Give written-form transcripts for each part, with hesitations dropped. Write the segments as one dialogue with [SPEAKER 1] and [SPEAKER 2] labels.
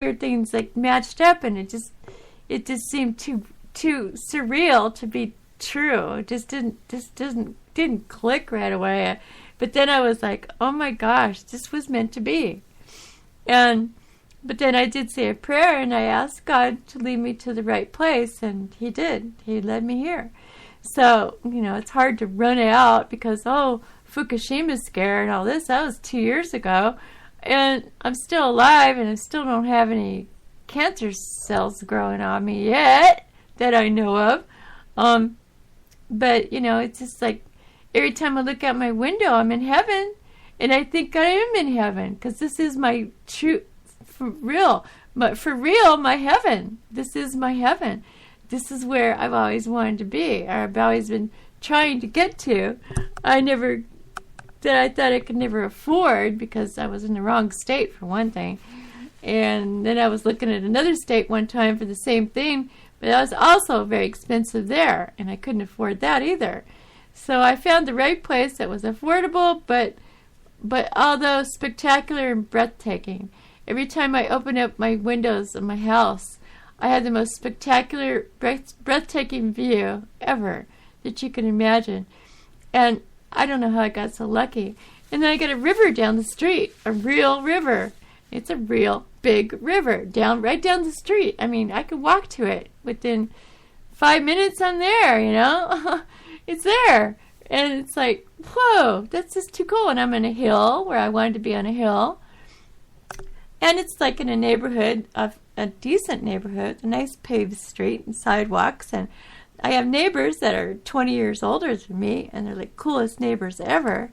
[SPEAKER 1] weird things like matched up, and it just seemed too surreal to be true. It just didn't click right away. But then I was like, oh my gosh, this was meant to be. But then I did say a prayer, and I asked God to lead me to the right place, and He did. He led me here. So, it's hard to run out because, Fukushima's scare and all this. That was 2 years ago. And I'm still alive, and I still don't have any cancer cells growing on me yet that I know of. But, it's just like every time I look out my window, I'm in heaven. And I think I am in heaven because this is my true, for real, my heaven. This is my heaven. This is where I've always wanted to be, or I've always been trying to get to. I thought I could never afford because I was in the wrong state, for one thing. And then I was looking at another state one time for the same thing, but that was also very expensive there, and I couldn't afford that either. So I found the right place that was affordable, but although spectacular and breathtaking. Every time I opened up my windows of my house, I had the most spectacular, breathtaking view ever that you can imagine. And I don't know how I got so lucky. And then I got a river down the street, a real river. It's a real big river right down the street. I mean, I could walk to it within 5 minutes. I'm there, It's there. And it's like, whoa, that's just too cool. And I'm in a hill where I wanted to be on a hill. And it's like in a neighborhood, a decent neighborhood, a nice paved street and sidewalks. And I have neighbors that are 20 years older than me, and they're like coolest neighbors ever.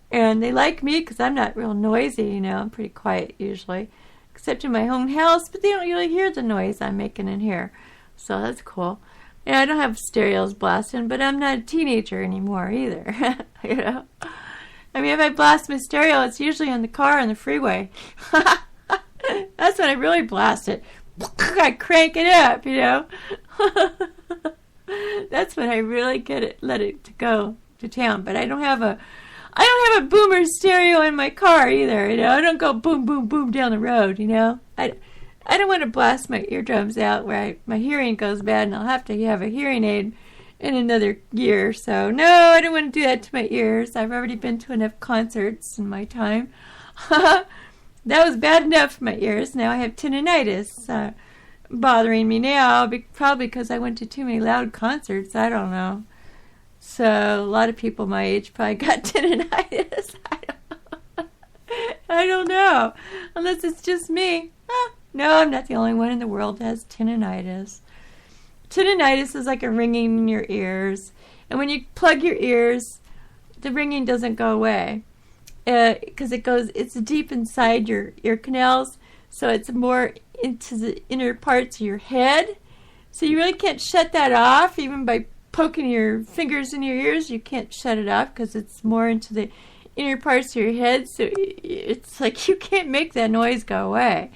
[SPEAKER 1] And they like me because I'm not real noisy, I'm pretty quiet usually, except in my own house, but they don't really hear the noise I'm making in here. So that's cool. And I don't have stereos blasting, but I'm not a teenager anymore either, I mean, if I blast my stereo, it's usually in the car on the freeway. That's when I really blast it. I crank it up, That's when I really let it go to town. But I don't have a boomer stereo in my car either, I don't go boom, boom, boom down the road, I don't want to blast my eardrums out where my hearing goes bad and I'll have to have a hearing aid in another year. So, no, I don't want to do that to my ears. I've already been to enough concerts in my time. That was bad enough for my ears. Now I have tinnitus bothering me now, probably because I went to too many loud concerts. I don't know. So, a lot of people my age probably got tinnitus. I don't know. Unless it's just me. No, I'm not the only one in the world that has tinnitus. Tinnitus is like a ringing in your ears. And when you plug your ears, the ringing doesn't go away. Because it's deep inside your ear canals. So it's more into the inner parts of your head. So you really can't shut that off. Even by poking your fingers in your ears, you can't shut it off because it's more into the inner parts of your head. So it's like you can't make that noise go away.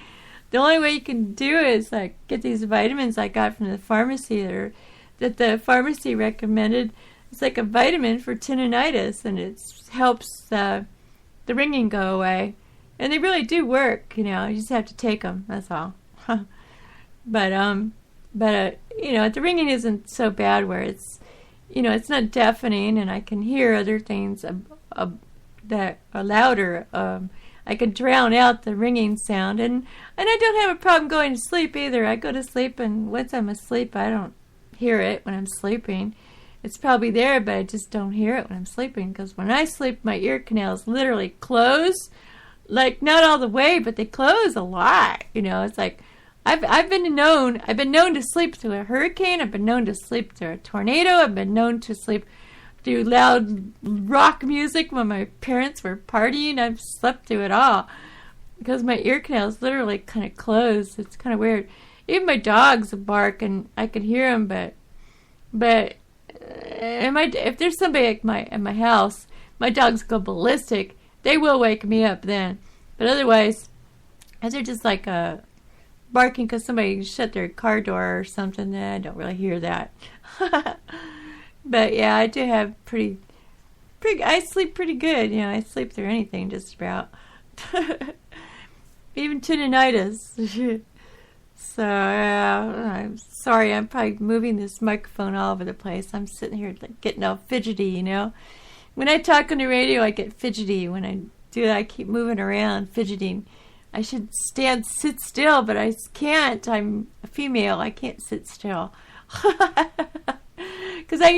[SPEAKER 1] The only way you can do it is like get these vitamins I got from the pharmacy that the pharmacy recommended. It's like a vitamin for tinnitus, and it helps the ringing go away. And they really do work, you just have to take them, that's all. But the ringing isn't so bad where it's, it's not deafening, and I can hear other things that are louder. I can drown out the ringing sound, and I don't have a problem going to sleep either. I go to sleep, and once I'm asleep, I don't hear it when I'm sleeping. It's probably there, but I just don't hear it when I'm sleeping, because when I sleep, my ear canals literally close, like not all the way, but they close a lot. It's like I've been known to sleep through a hurricane. I've been known to sleep through a tornado. I've been known to sleep through loud rock music when my parents were partying. I've slept through it all because my ear canals literally kind of close. It's kind of weird. Even my dogs bark and I can hear them, but if there's somebody at my house, my dogs go ballistic. They will wake me up then. But otherwise, they're just like barking because somebody shut their car door or something. Then I don't really hear that. But yeah, I do have pretty. I sleep pretty good. I sleep through anything just about. even tinnitus. So, I'm sorry, I'm probably moving this microphone all over the place. I'm sitting here like, getting all fidgety, you know. When I talk on the radio, I get fidgety. When I do that, I keep moving around, fidgeting. I should sit still, but I can't. I'm a female. I can't sit still. Because I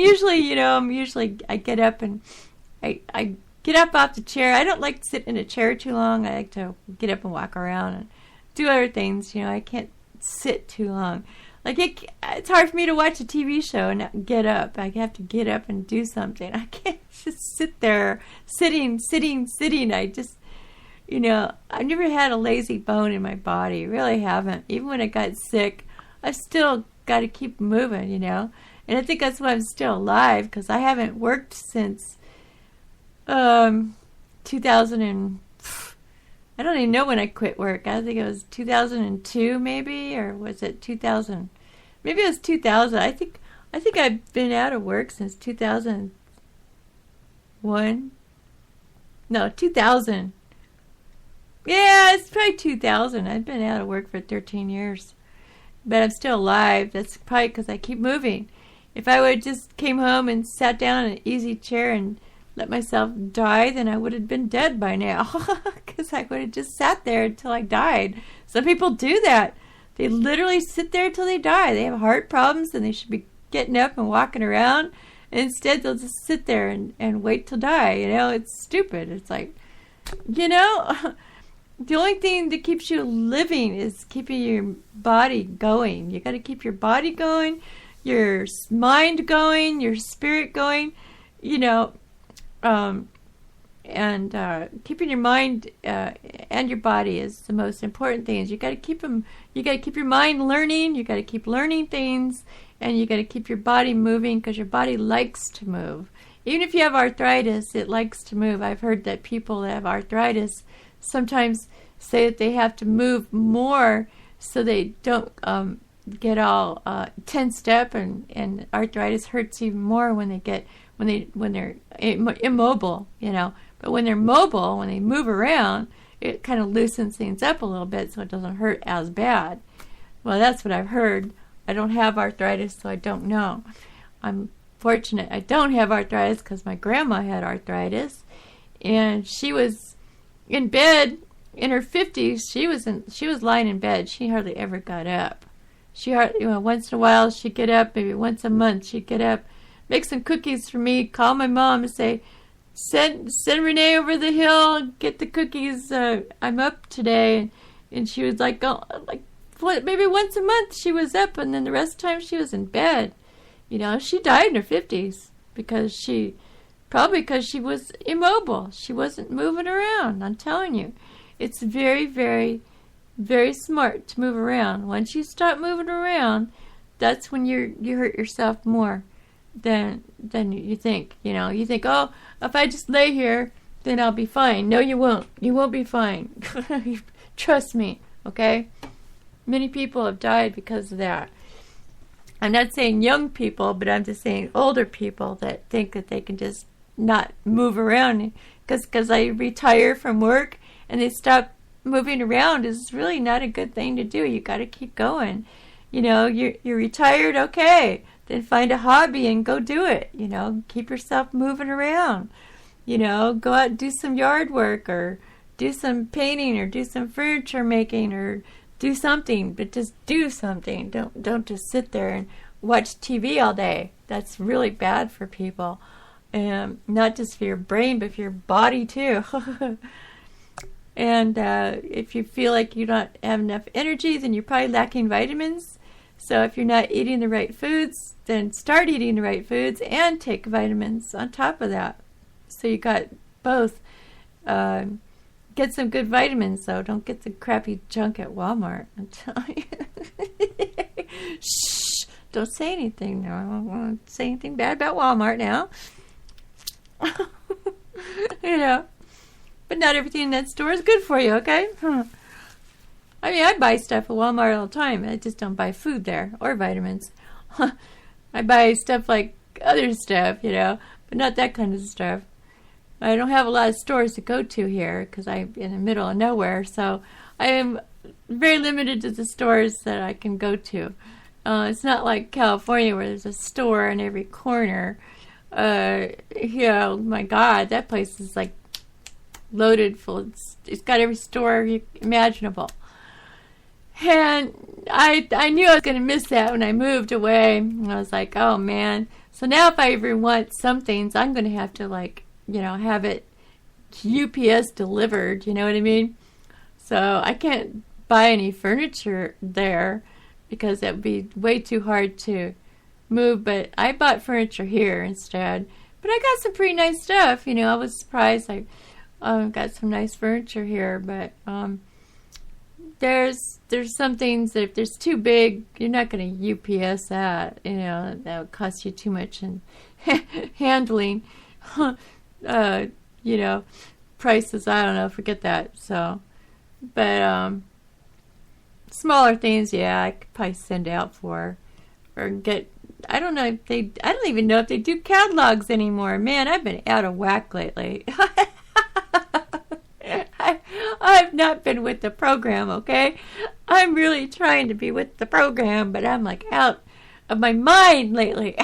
[SPEAKER 1] get up and I get up off the chair. I don't like to sit in a chair too long. I like to get up and walk around and do other things. You know, I can't sit too long. Like it's hard for me to watch a TV show and not get up. I have to get up and do something. I can't just sit there sitting. I just, you know, I've never had a lazy bone in my body. Really haven't. Even when I got sick, I still got to keep moving, you know. And I think that's why I'm still alive, because I haven't worked since 2000 and I don't even know when I quit work. I think it was 2002 maybe, or was it 2000? Maybe it was 2000. I think I've been out of work since 2001. No, 2000. Yeah, it's probably 2000. I've been out of work for 13 years. But I'm still alive. That's probably because I keep moving. If I would have just came home and sat down in an easy chair and let myself die, then I would have been dead by now. Because I would have just sat there until I died. Some people do that. They literally sit there until they die. They have heart problems and they should be getting up and walking around. And instead, they'll just sit there and wait till die. You know, it's stupid. It's like, you know, the only thing that keeps you living is keeping your body going. You got to keep your body going, your mind going, your spirit going, you know. Keeping your mind and your body is the most important thing. You got to keep them. You got to keep your mind learning. You got to keep learning things, and you got to keep your body moving, because your body likes to move. Even if you have arthritis, it likes to move. I've heard that people that have arthritis sometimes say that they have to move more so they don't get all tensed up, and arthritis hurts even more when they're immobile, you know. But when they're mobile, when they move around, it kind of loosens things up a little bit so it doesn't hurt as bad. Well, that's what I've heard. I don't have arthritis, so I don't know. I'm fortunate I don't have arthritis, because my grandma had arthritis, and she was in bed in her 50s. She was lying in bed. She hardly ever got up. Once in a while she'd get up, maybe once a month she'd get up, make some cookies for me, call my mom and say, send Renee over the hill, get the cookies, I'm up today. And she was like, maybe once a month she was up, and then the rest of the time she was in bed. You know, she died in her 50s because she was immobile. She wasn't moving around. I'm telling you, it's very, very, very smart to move around. Once you stop moving around, that's when you hurt yourself more than you think. You know, you think, oh, if I just lay here, then I'll be fine. No, you won't. You won't be fine. Trust me, okay? Many people have died because of that. I'm not saying young people, but I'm just saying older people that think that they can just not move around. Because I retire from work and they stop moving around is really not a good thing to do. You got to keep going. You know, you're retired, okay. Then find a hobby and go do it. You know, keep yourself moving around. You know, go out and do some yard work, or do some painting, or do some furniture making, or do something. But just do something. Don't just sit there and watch TV all day. That's really bad for people. Not just for your brain, but for your body too. And if you feel like you don't have enough energy, then you're probably lacking vitamins. So if you're not eating the right foods, then start eating the right foods and take vitamins on top of that. So you got both. Get some good vitamins, though. Don't get the crappy junk at Walmart. I'm telling you. Shh! Don't say anything now. I don't want to say anything bad about Walmart now. You know. But not everything in that store is good for you, okay? I mean, I buy stuff at Walmart all the time. I just don't buy food there or vitamins. I buy stuff like other stuff, you know, but not that kind of stuff. I don't have a lot of stores to go to here because I'm in the middle of nowhere, so I am very limited to the stores that I can go to. It's not like California where there's a store in every corner. My God, that place is like loaded full. It's got every store imaginable. And I knew I was going to miss that when I moved away. And I was like, oh man. So now if I ever want some things, I'm going to have to have it UPS delivered. You know what I mean? So I can't buy any furniture there because that would be way too hard to move. But I bought furniture here instead. But I got some pretty nice stuff. I was surprised. I got some nice furniture here. But there's some things that if there's too big, you're not going to UPS that. That would cost you too much in handling. Prices. I don't know. Forget that. So, but smaller things, yeah, I could probably send out for or get. I don't even know if they do catalogs anymore. Man, I've been out of whack lately. I've not been with the program, okay? I'm really trying to be with the program, but I'm like out of my mind lately.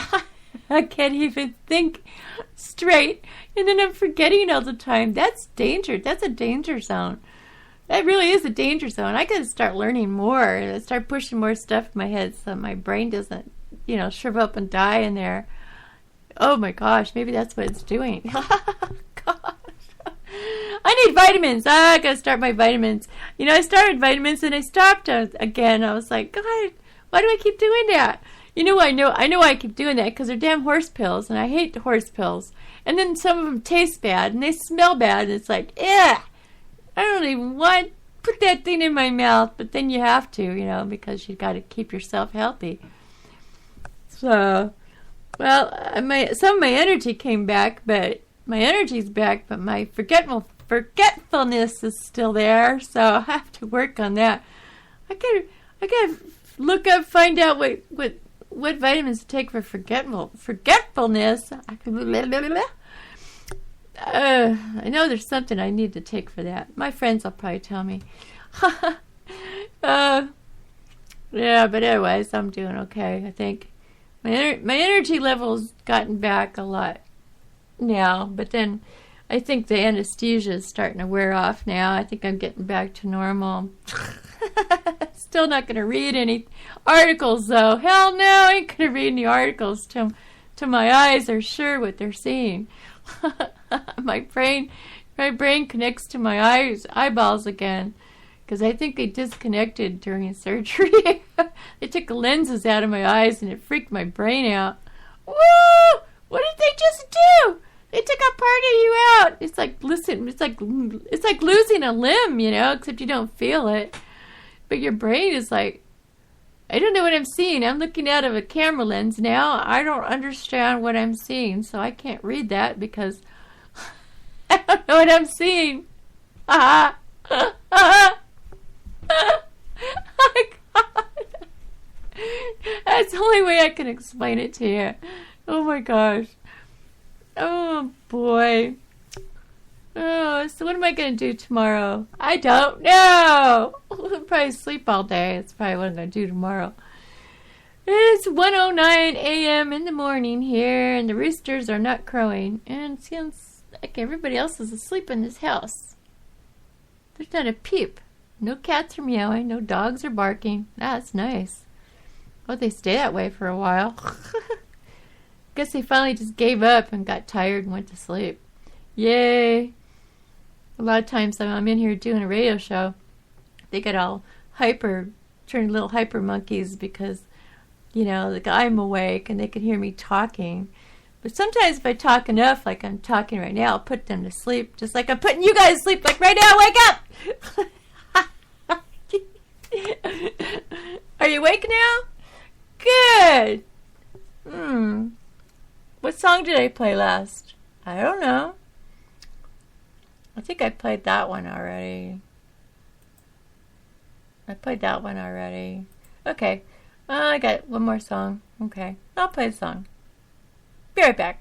[SPEAKER 1] I can't even think straight, and then I'm forgetting all the time. That's danger. That's a danger zone. That really is a danger zone. I gotta start learning more. Start pushing more stuff in my head so my brain doesn't, shrivel up and die in there. Oh my gosh, maybe that's what it's doing. Gosh. I need vitamins. I gotta start my vitamins. I started vitamins and I stopped again. I was like, God, why do I keep doing that? I know why I keep doing that, because they're damn horse pills, and I hate the horse pills. And then some of them taste bad, and they smell bad, and it's like, I don't even want to put that thing in my mouth. But then you have to, because you got to keep yourself healthy. So, well, some of my energy came back, but my energy's back, but my forgetfulness is still there. So I have to work on that. I gotta look up, find out what vitamins to take for forgetfulness. I know there's something I need to take for that. My friends will probably tell me. Yeah, but anyways, I'm doing okay. I think my energy level's gotten back a lot now, but then I think the anesthesia is starting to wear off now. I think I'm getting back to normal. Still not going to read any articles, though. Hell no, I ain't going to read any articles till my eyes are sure what they're seeing. My brain connects to my eyeballs again, because I think they disconnected during surgery. They took the lenses out of my eyes, and it freaked my brain out. Woo! What did they just do? They took a part of you out. It's like, listen, it's like losing a limb, except you don't feel it. But your brain is like, I don't know what I'm seeing. I'm looking out of a camera lens now. I don't understand what I'm seeing, so I can't read that because I don't know what I'm seeing. Oh my God. That's the only way I can explain it to you. Oh my gosh. Oh boy. Oh, so what am I going to do tomorrow? I don't know. I'll probably sleep all day. That's probably what I'm going to do tomorrow. It's 1:09 a.m. in the morning here, and the roosters are not crowing. And it seems like everybody else is asleep in this house. There's not a peep. No cats are meowing. No dogs are barking. That's nice. Oh, they stay that way for a while. Guess they finally just gave up and got tired and went to sleep. Yay. A lot of times when I'm in here doing a radio show, they get all turn little hyper monkeys because, like I'm awake and they can hear me talking. But sometimes if I talk enough, like I'm talking right now, I'll put them to sleep, just like I'm putting you guys to sleep, like right now, wake up! Are you awake now? Good. What song did I play last? I don't know. I think I played that one already. Okay. I got one more song. Okay. I'll play the song. Be right back.